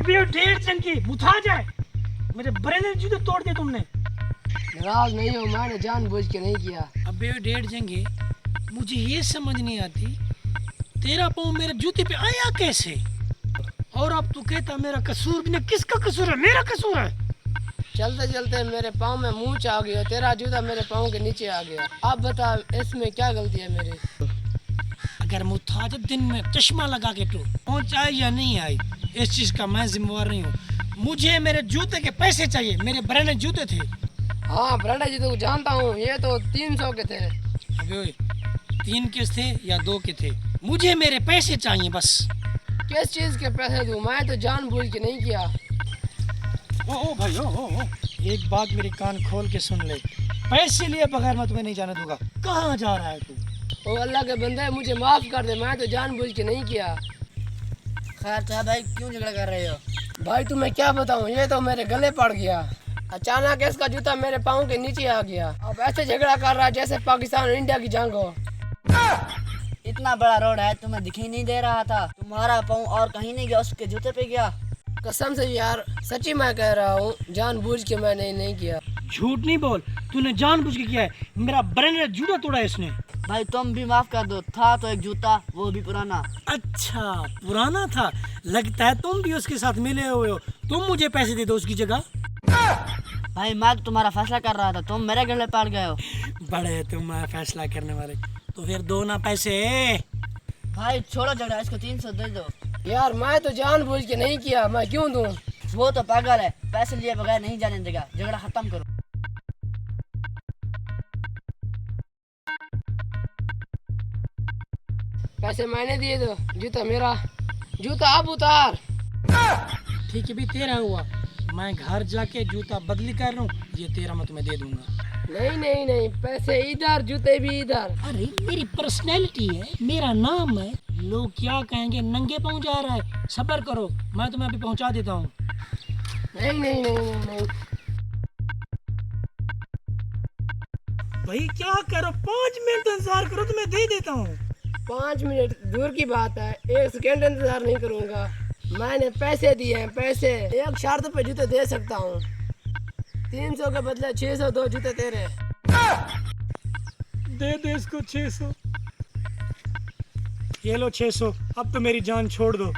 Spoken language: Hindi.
अभी डेढ़ चंग की बुथा जाए, मेरे बरेने जूते तोड़ दिए तुमने। नाराज नहीं हो, मैंने जानबूझ के नहीं किया। अबे डेढ़ जंगे, मुझे ये समझ नहीं आती तेरा पाँव मेरे जूते पे आया कैसे, और अब तू कहता मेरा कसूर भी नहीं। किसका कसूर है? मेरा कसूर है। चलते चलते मेरे पाँव में मूंछ आ गई, तेरा जूता मेरे पाँव के नीचे आ गया। अब बता इसमें क्या गलती है मेरी? अगर मुझे जब दिन में चश्मा लगा के तो पहुंच आई या नहीं आई, इस चीज का मैं जिम्मेवार नहीं हूँ। मुझे मेरे जूते के पैसे चाहिए, मेरे ब्रांड जूते थे। हाँ ब्रांड जूते जानता हूँ, ये तो 300 के थे। अबे 3 के थे या 2 के थे, मुझे मेरे पैसे चाहिए बस। किस चीज के पैसे दूं? मैं तो जानबूझ के नहीं किया। ओ भाई ओ, एक बात मेरी कान खोल के सुन ले, पैसे लिए बगैर मैं तुम्हें नहीं जाने दूंगा। कहाँ जा रहा है तू? ओ अल्लाह के बंदे, मुझे माफ कर दे, मैं तो जानबूझ के नहीं किया। खैर क्या भाई, क्यों झगड़ा कर रहे हो? भाई तुम्हें क्या बताऊं, ये तो मेरे गले पड़ गया। अचानक इसका जूता मेरे पाँव के नीचे आ गया। अब ऐसे झगड़ा कर रहा है जैसे पाकिस्तान और इंडिया की जंग हो। इतना बड़ा रोड है, तुम्हें दिख ही नहीं दे रहा था? तुम्हारा पाँव और कहीं नहीं गया, उसके जूते पे गया। कसम से यार, सच्ची मैं कह रहा हूँ, जानबूझ के मैंने नहीं किया। झूठ नहीं बोल, तूने जानबूझ के किया है। मेरा ब्रांड जूता तोड़ा है इसने। भाई तुम भी माफ कर दो, था तो एक जूता, वो भी पुराना। अच्छा पुराना था, लगता है तुम भी उसके साथ मिले हुए हो। तुम मुझे पैसे दे दो उसकी जगह। भाई मैं तो तुम्हारा फैसला कर रहा था, तुम मेरे गले पड़ गए हो। बड़े तुम फैसला करने वाले, तो फिर दो ना पैसे। भाई छोड़ो झगड़ा, इसको 300 दे दो। यार मैं तो जानबूझ के नहीं किया, मैं क्यों दूं? वो तो पागल है, पैसे लिए बगैर नहीं जाने देगा। झगड़ा खत्म करो। पैसे मैंने दिए तो जूता मेरा। जूता अब उतार। ठीक है भी तेरा हुआ, मैं घर जाके जूता बदली कर लूँ, ये तेरा मैं तुम्हें दे दूंगा। नहीं नहीं नहीं, पैसे इधर, जूते भी इधर। अरे मेरी पर्सनैलिटी है, मेरा नाम है, लोग क्या कहेंगे, नंगे पाँव जा रहा है। सब्र करो, मैं तुम्हें अभी पहुंचा देता हूँ। नहीं नहीं नहीं नहीं नहीं। भाई क्या करो, 5 मिनट इंतजार करो तो मैं दे देता हूँ। 5 मिनट दूर की बात है, 1 सेकेंड इंतजार नहीं करूंगा। मैंने पैसे दिए हैं, पैसे। एक शर्त पे जूते दे सकता हूँ, 300 के बदले 600 दो जूते तेरे। दे दे इसको 600। ये लो 600, अब तो मेरी जान छोड़ दो।